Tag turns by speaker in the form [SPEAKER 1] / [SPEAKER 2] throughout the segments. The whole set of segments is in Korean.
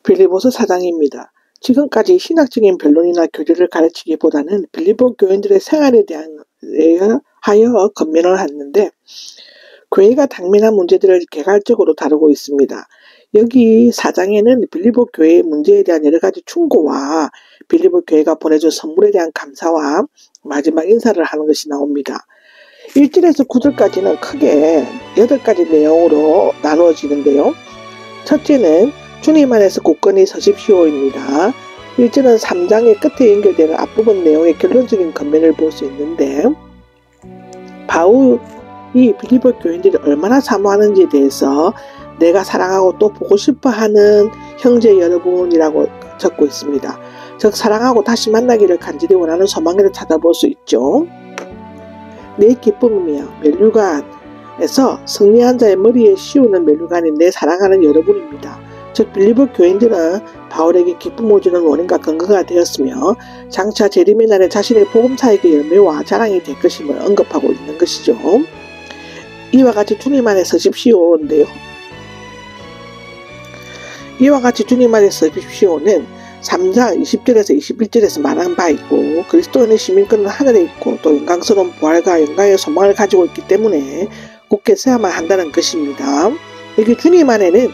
[SPEAKER 1] 빌립보서 4장입니다. 지금까지 신학적인 변론이나 교리를 가르치기보다는 빌립보 교인들의 생활에 대하여 건면을 했는데 교회가 당면한 문제들을 개괄적으로 다루고 있습니다. 여기 4장에는 빌립보 교회의 문제에 대한 여러 가지 충고와 빌립보 교회가 보내준 선물에 대한 감사와 마지막 인사를 하는 것이 나옵니다. 1절에서 9절까지는 크게 8가지 내용으로 나누어지는데요. 첫째는 주님 안에서 굳건히 서십시오입니다. 1절은 3장의 끝에 연결되는 앞부분 내용의 결론적인 건면을 볼 수 있는데 바울이 빌립보 교인들이 얼마나 사모하는지에 대해서 내가 사랑하고 또 보고 싶어하는 형제 여러분이라고 적고 있습니다. 즉 사랑하고 다시 만나기를 간절히 원하는 소망을 찾아볼 수 있죠. 내 기쁨이며 멸류관에서 승리한 자의 머리에 씌우는 멸류관이 내 사랑하는 여러분입니다. 즉 빌립보 교인들은 바울에게 기쁨을 주는 원인과 근거가 되었으며 장차 재림의 날에 자신의 복음사역의 열매와 자랑이 될 것임을 언급하고 있는 것이죠. 이와 같이 주님 안에 서십시오인데요. 이와 같이 주님 안에 서십시오는 3장 20절에서 21절에서 말한 바 있고 그리스도인의 시민권은 하늘에 있고 또 영광스러운 부활과 영광의 소망을 가지고 있기 때문에 굳게 서야만 한다는 것입니다. 여기 주님 안에는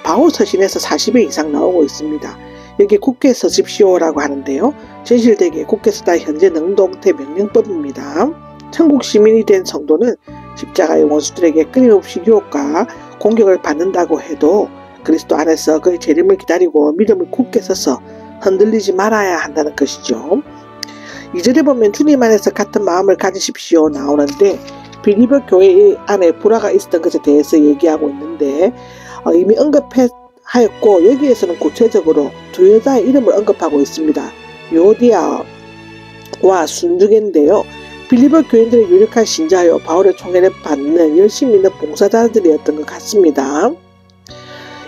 [SPEAKER 1] 바울 서신에서 40회 이상 나오고 있습니다. 여기 굳게 서십시오라고 하는데요. 진실되게 굳게 서다 현재 능동태 명령법입니다. 천국 시민이 된 성도는 십자가의 원수들에게 끊임없이 유혹과 공격을 받는다고 해도 그리스도 안에서 그의 재림을 기다리고 믿음을 굳게 서서 흔들리지 말아야 한다는 것이죠. 2절에 보면 주님 안에서 같은 마음을 가지십시오 나오는데 빌립보 교회 안에 불화가 있었던 것에 대해서 얘기하고 있는데 이미 언급하였고 여기에서는 구체적으로 두 여자의 이름을 언급하고 있습니다. 요디아와 순두개인데요. 빌립보 교인들의 유력한 신자여 바울의 총애를 받는 열심히 있는 봉사자들이었던 것 같습니다.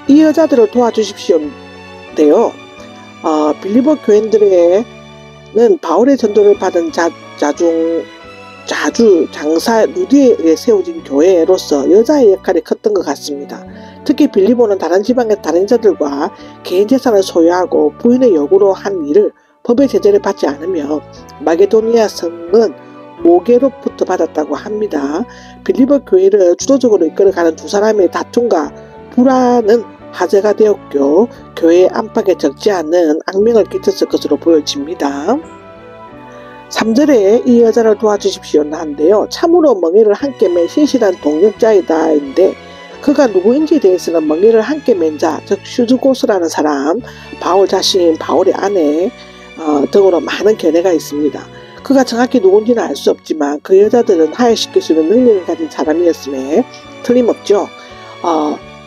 [SPEAKER 1] 이 여자들을 도와주십시오인데요. 빌립보 교인들에는 바울의 전도를 받은 장사 루디에 세워진 교회로서 여자의 역할이 컸던 것 같습니다. 특히 빌립보는 다른 지방의 다른 자들과 개인 재산을 소유하고 부인의 요구로 한 일을 법의 제재를 받지 않으며 마게도니아 성은 모계로부터 받았다고 합니다. 빌립보 교회를 주도적으로 이끌어가는 두 사람의 다툼과 불화는 화제가 되었고 교회의 안팎에 적지 않은 악명을 끼쳤을 것으로 보여집니다. 3절에 이 여자를 도와주십시오 하는데요. 참으로 멍에를 함께 맨 신실한 동역자이다인데 그가 누구인지에 대해서는 멍에를 함께 맨 자, 즉 슈즈고스라는 사람, 바울 자신, 바울의 아내 등으로 많은 견해가 있습니다. 그가 정확히 누군지는 알 수 없지만 그 여자들은 하야시킬 수 있는 능력을 가진 사람이었음에 틀림없죠.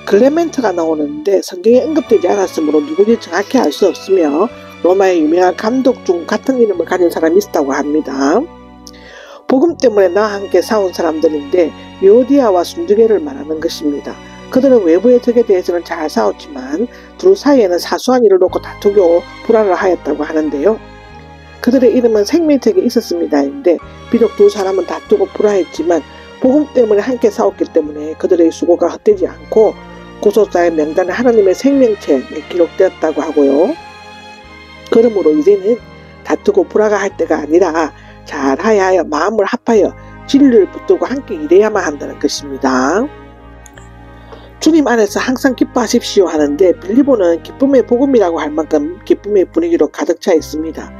[SPEAKER 1] 클레멘트가 나오는데 성경에 언급되지 않았으므로 누구인지 정확히 알 수 없으며 로마의 유명한 감독 중 같은 이름을 가진 사람이 있었다고 합니다. 복음 때문에 나와 함께 싸운 사람들인데 요디아와 순두개를 말하는 것입니다. 그들은 외부의 적에 대해서는 잘 싸웠지만 둘 사이에는 사소한 일을 놓고 다투고 불화를 하였다고 하는데요. 그들의 이름은 생명책에 있었습니다인데 비록 두 사람은 다투고 불화했지만 복음 때문에 함께 싸웠기 때문에 그들의 수고가 헛되지 않고 구속자의 명단에 하나님의 생명책에 기록되었다고 하고요. 그러므로 이제는 다투고 불화가 할 때가 아니라 잘하여 마음을 합하여 진리를 붙들고 함께 일해야만 한다는 것입니다. 주님 안에서 항상 기뻐하십시오 하는데 빌립보는 기쁨의 복음이라고 할 만큼 기쁨의 분위기로 가득 차 있습니다.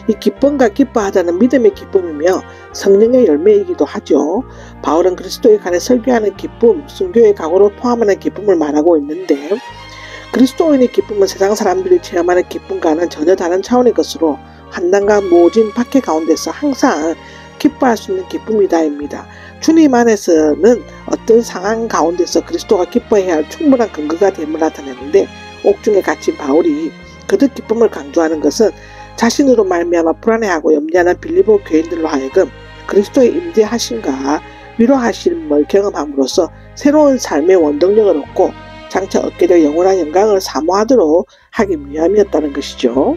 [SPEAKER 1] 이 기쁨과 기뻐하자는 믿음의 기쁨이며 성령의 열매이기도 하죠. 바울은 그리스도에 관해 설교하는 기쁨, 순교의 각오로 포함하는 기쁨을 말하고 있는데 그리스도인의 기쁨은 세상 사람들이 체험하는 기쁨과는 전혀 다른 차원의 것으로 환난과 모진 박해 가운데서 항상 기뻐할 수 있는 기쁨이다입니다. 주님 안에서는 어떤 상황 가운데서 그리스도가 기뻐해야 할 충분한 근거가 됨을 나타내는데 옥중에 갇힌 바울이 그들 기쁨을 강조하는 것은 자신으로 말미암아 불안해하고 염려하는 빌립보 교인들로 하여금 그리스도의 임재하심과 위로하심을 경험함으로써 새로운 삶의 원동력을 얻고 장차 얻게 될 영원한 영광을 사모하도록 하기 위함이었다는 것이죠.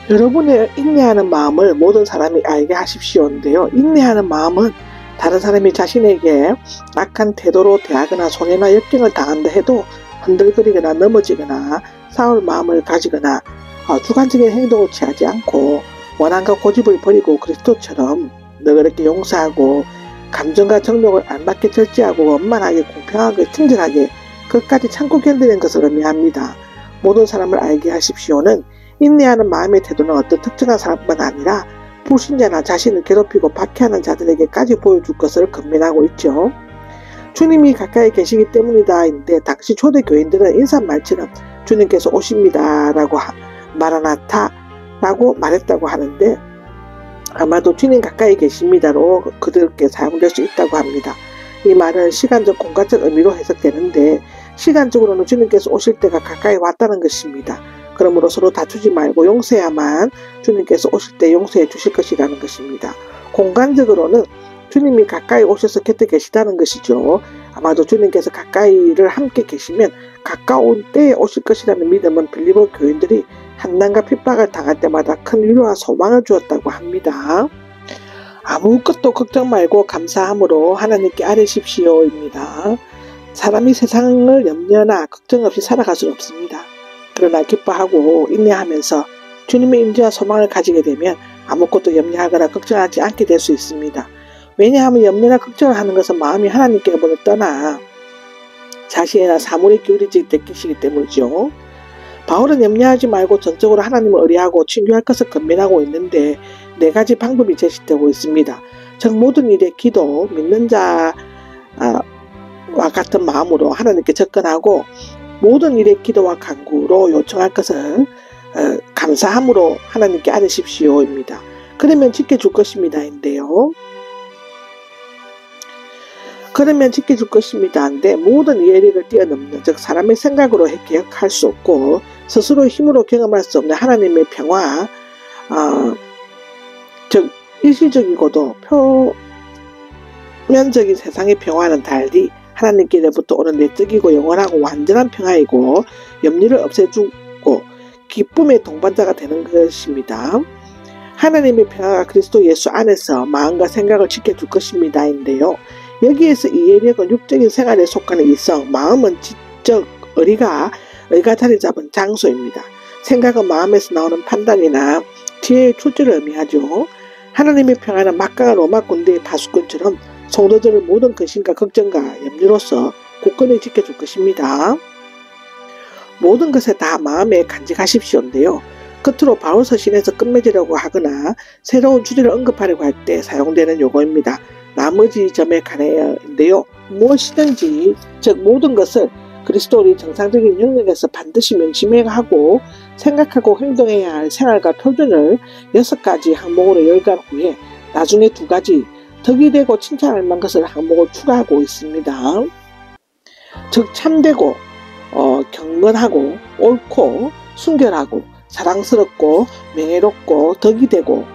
[SPEAKER 1] 여러분의 인내하는 마음을 모든 사람이 알게 하십시오인데요. 인내하는 마음은 다른 사람이 자신에게 악한 태도로 대하거나 손해나 역경을 당한다 해도 흔들거리거나 넘어지거나 싸울 마음을 가지거나 주관적인 행동을 취하지 않고 원한과 고집을 버리고 그리스도처럼 너그럽게 용서하고 감정과 정욕을 알맞게 절제하고 원만하게 공평하게 친절하게 끝까지 참고 견디는 것을 의미합니다. 모든 사람을 알게 하십시오는 인내하는 마음의 태도는 어떤 특정한 사람뿐만 아니라 불신자나 자신을 괴롭히고 박해하는 자들에게까지 보여줄 것을 권면하고 있죠. 주님이 가까이 계시기 때문이다인데 당시 초대 교인들은 인사말처럼 주님께서 오십니다 라고 마라나타 라고 말했다고 하는데 아마도 주님 가까이 계십니다로 그들께 사용될 수 있다고 합니다. 이 말은 시간적 공간적 의미로 해석되는데 시간적으로는 주님께서 오실 때가 가까이 왔다는 것입니다. 그러므로 서로 다투지 말고 용서해야만 주님께서 오실 때 용서해 주실 것이라는 것입니다. 공간적으로는 주님이 가까이 오셔서 곁에 계시다는 것이죠. 아마도 주님께서 가까이를 함께 계시면 가까운 때에 오실 것이라는 믿음은 빌립보 교인들이 한난과 핍박을 당할 때마다 큰 위로와 소망을 주었다고 합니다. 아무것도 걱정 말고 감사함으로 하나님께 아뢰십시오입니다. 사람이 세상을 염려나 걱정 없이 살아갈 수 없습니다. 그러나 기뻐하고 인내하면서 주님의 임재와 소망을 가지게 되면 아무것도 염려하거나 걱정하지 않게 될 수 있습니다. 왜냐하면 염려나 걱정을 하는 것은 마음이 하나님께로부터 떠나 자신이나 사물에 기울이지 되시기 때문이죠. 바울은 염려하지 말고 전적으로 하나님을 의뢰하고 친교할 것을 권면하고 있는데 4가지 방법이 제시되고 있습니다. 즉 모든 일에 기도, 믿는 자와 같은 마음으로 하나님께 접근하고 모든 일에 기도와 간구로 요청할 것을 감사함으로 하나님께 아뢰십시오입니다. 그러면 지켜줄 것입니다인데요. 그러면 지켜줄 것입니다인데 모든 이해력을 뛰어넘는 즉 사람의 생각으로 기억할 수 없고 스스로 힘으로 경험할 수 없는 하나님의 평화 즉 일시적이고도 표면적인 세상의 평화는 달리 하나님께로부터 오는 내적이고 영원하고 완전한 평화이고 염려를 없애주고 기쁨의 동반자가 되는 것입니다. 하나님의 평화가 그리스도 예수 안에서 마음과 생각을 지켜줄 것입니다인데요. 여기에서 이해력은 육적인 생활에 속하는 이성, 마음은 지적, 의가 자리 잡은 장소입니다. 생각은 마음에서 나오는 판단이나 지혜의 출제를 의미하죠. 하나님의 평화는 막강한 로마 군대의 파수꾼처럼 성도들을 모든 근심과 걱정과 염려로서 굳건히 지켜줄 것입니다. 모든 것에 다 마음에 간직하십시오인데요. 끝으로 바울 서신에서 끝맺으려고 하거나 새로운 주제를 언급하려고 할 때 사용되는 용어입니다. 나머지 점에 관하여인데요. 무엇이든지 즉 모든 것을 그리스도의 정상적인 영역에서 반드시 명심하고 생각하고 행동해야 할 생활과 표준을 6가지 항목으로 열간 후에 나중에 2가지 덕이 되고 칭찬할 만한 것을 항목을 추가하고 있습니다. 즉 참되고 경건하고 옳고 순결하고 사랑스럽고 명예롭고 덕이 되고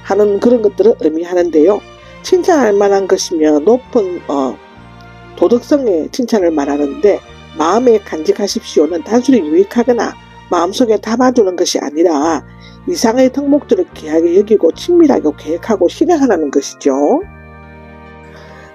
[SPEAKER 1] 하는 그런 것들을 의미하는데요. 칭찬할 만한 것이면 높은 도덕성의 칭찬을 말하는데 마음에 간직하십시오는 단순히 유익하거나 마음속에 담아두는 것이 아니라 이상의 덕목들을 귀하게 여기고 친밀하게 계획하고 실행하라는 것이죠.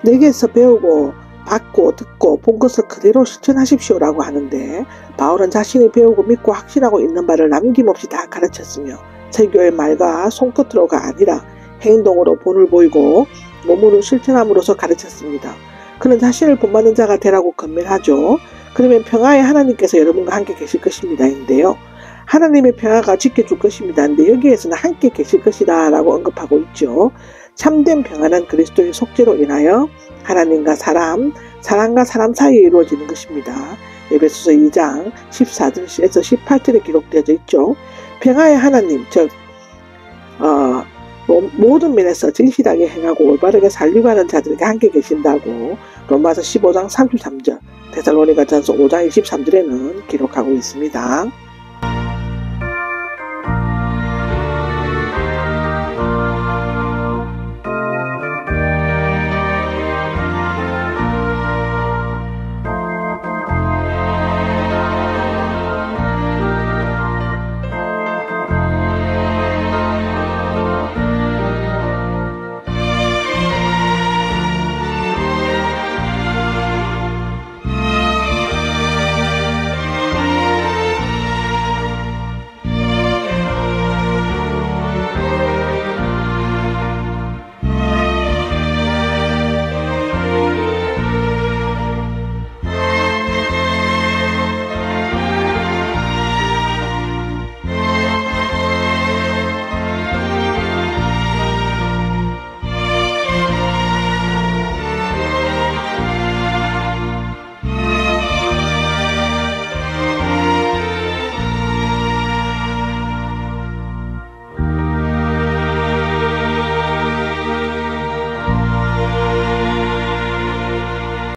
[SPEAKER 1] 내게서 배우고 받고 듣고 본 것을 그대로 실천하십시오라고 하는데 바울은 자신이 배우고 믿고 확신하고 있는 바를 남김없이 다 가르쳤으며 설교의 말과 손끝으로가 아니라 행동으로 본을 보이고 몸으로 실천함으로써 가르쳤습니다. 그는 자신을 본받는 자가 되라고 권면하죠. 그러면 평화의 하나님께서 여러분과 함께 계실 것입니다인데요. 하나님의 평화가 지켜줄 것입니다인데 여기에서는 함께 계실 것이다 라고 언급하고 있죠. 참된 평화는 그리스도의 속죄로 인하여 하나님과 사람과 사람 사이에 이루어지는 것입니다. 에베소서 2장 14절에서 18절에 기록되어져 있죠. 평화의 하나님 즉 모든 면에서 진실하게 행하고 올바르게 살려고 하는 자들에게 함께 계신다고 로마서 15장 33절, 데살로니가전서 5장 23절에는 기록하고 있습니다.